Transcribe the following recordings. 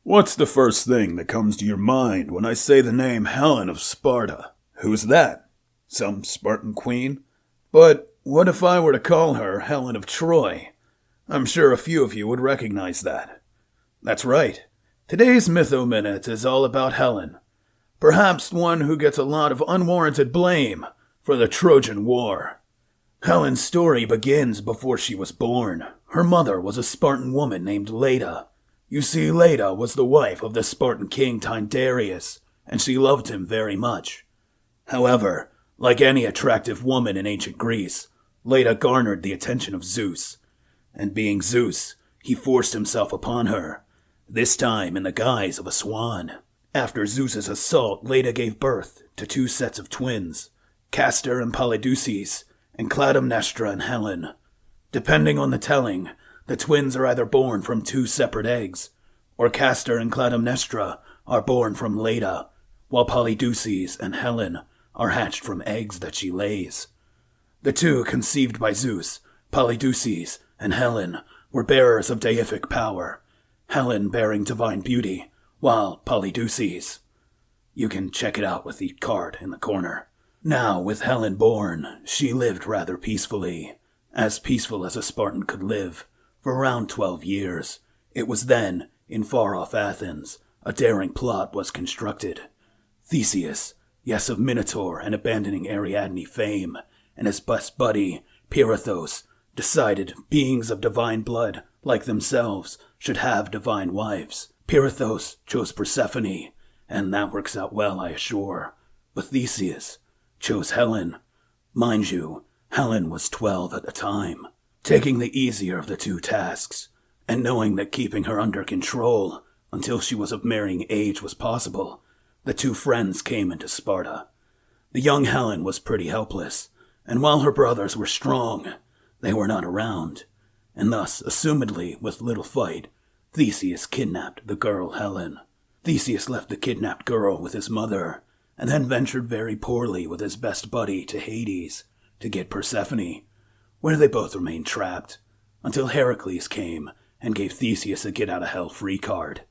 What's the first thing that comes to your mind when I say the name Helen of Sparta? Who's that? Some Spartan queen? But what if I were to call her Helen of Troy? I'm sure a few of you would recognize that. That's right. Today's Mythominutes is all about Helen. Perhaps one who gets a lot of unwarranted blame for the Trojan War. Helen's story begins before she was born. Her mother was a Spartan woman named Leda. You see, Leda was the wife of the Spartan king Tyndareus, and she loved him very much. However, like any attractive woman in ancient Greece, Leda garnered the attention of Zeus. And being Zeus, he forced himself upon her, this time in the guise of a swan. After Zeus's assault, Leda gave birth to two sets of twins, Castor and Polydeuces, and Clytemnestra and Helen. Depending on the telling, the twins are either born from two separate eggs, or Castor and Clytemnestra are born from Leda, while Polydeuces and Helen are hatched from eggs that she lays. The two conceived by Zeus, Polydeuces and Helen, were bearers of deific power, Helen bearing divine beauty, while Polydeuces... You can check it out with the card in the corner. Now, with Helen born, she lived rather peacefully, as peaceful as a Spartan could live, for around 12 years. It was then, in far-off Athens, a daring plot was constructed. Theseus, yes of Minotaur and abandoning Ariadne fame, and his best buddy, Pirithous, decided beings of divine blood, like themselves, should have divine wives. Pirithous chose Persephone, and that works out well, I assure. But Theseus chose Helen. Mind you, Helen was 12 at the time. Taking the easier of the two tasks, and knowing that keeping her under control until she was of marrying age was possible, the two friends came into Sparta. The young Helen was pretty helpless, and while her brothers were strong, they were not around, and thus, assumedly, with little fight, Theseus kidnapped the girl Helen. Theseus left the kidnapped girl with his mother, and then ventured very poorly with his best buddy to Hades to get Persephone, where they both remained trapped, until Heracles came and gave Theseus a get-out-of-hell-free card.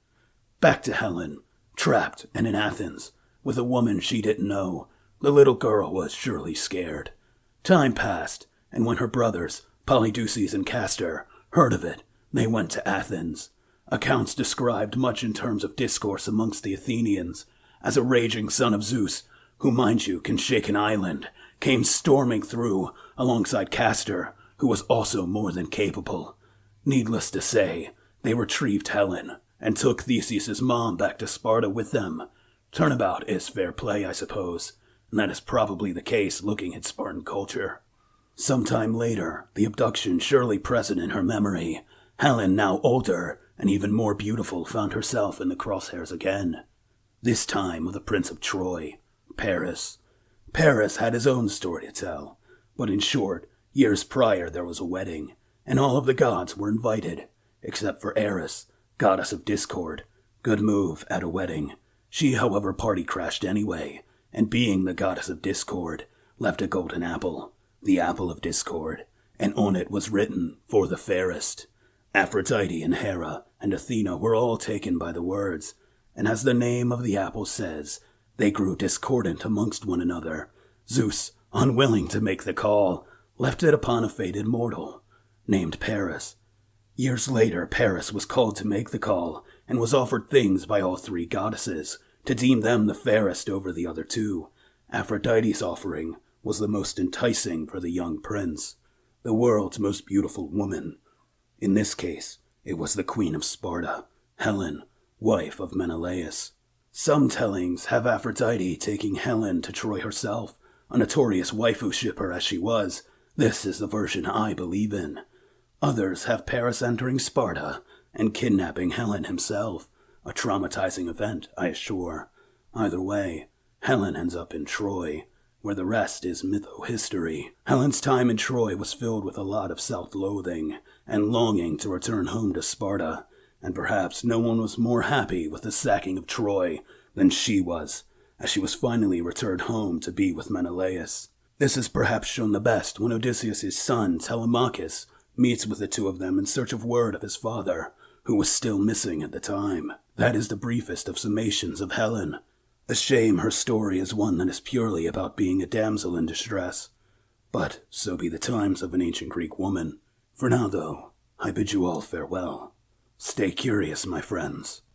Back to Helen, trapped and in Athens, with a woman she didn't know. The little girl was surely scared. Time passed, and when her brothers, Polydeuces and Castor, heard of it, they went to Athens. Accounts described much in terms of discourse amongst the Athenians, as a raging son of Zeus, who, mind you, can shake an island, came storming through alongside Castor, who was also more than capable. Needless to say, they retrieved Helen and took Theseus's mom back to Sparta with them. Turnabout is fair play, I suppose, and that is probably the case looking at Spartan culture. Sometime later, the abduction surely present in her memory, Helen, now older and even more beautiful, found herself in the crosshairs again. This time with a prince of Troy, Paris. Paris had his own story to tell, but in short, years prior there was a wedding, and all of the gods were invited, except for Eris, goddess of discord. Good move at a wedding. She, however, party crashed anyway, and being the goddess of discord, left a golden apple, the apple of discord, and on it was written, "For the fairest." Aphrodite and Hera and Athena were all taken by the words, and as the name of the apple says, they grew discordant amongst one another. Zeus, unwilling to make the call, left it upon a fated mortal, named Paris. Years later, Paris was called to make the call, and was offered things by all three goddesses, to deem them the fairest over the other two. Aphrodite's offering was the most enticing for the young prince, the world's most beautiful woman. In this case, it was the Queen of Sparta, Helen, wife of Menelaus. Some tellings have Aphrodite taking Helen to Troy herself, a notorious waifu shipper as she was. This is the version I believe in. Others have Paris entering Sparta and kidnapping Helen himself, a traumatizing event, I assure. Either way, Helen ends up in Troy, where the rest is mytho-history. Helen's time in Troy was filled with a lot of self-loathing and longing to return home to Sparta, and perhaps no one was more happy with the sacking of Troy than she was, as she was finally returned home to be with Menelaus. This is perhaps shown the best when Odysseus' son, Telemachus, meets with the two of them in search of word of his father, who was still missing at the time. That is the briefest of summations of Helen. A shame her story is one that is purely about being a damsel in distress. But so be the times of an ancient Greek woman. For now, though, I bid you all farewell. Stay curious, my friends.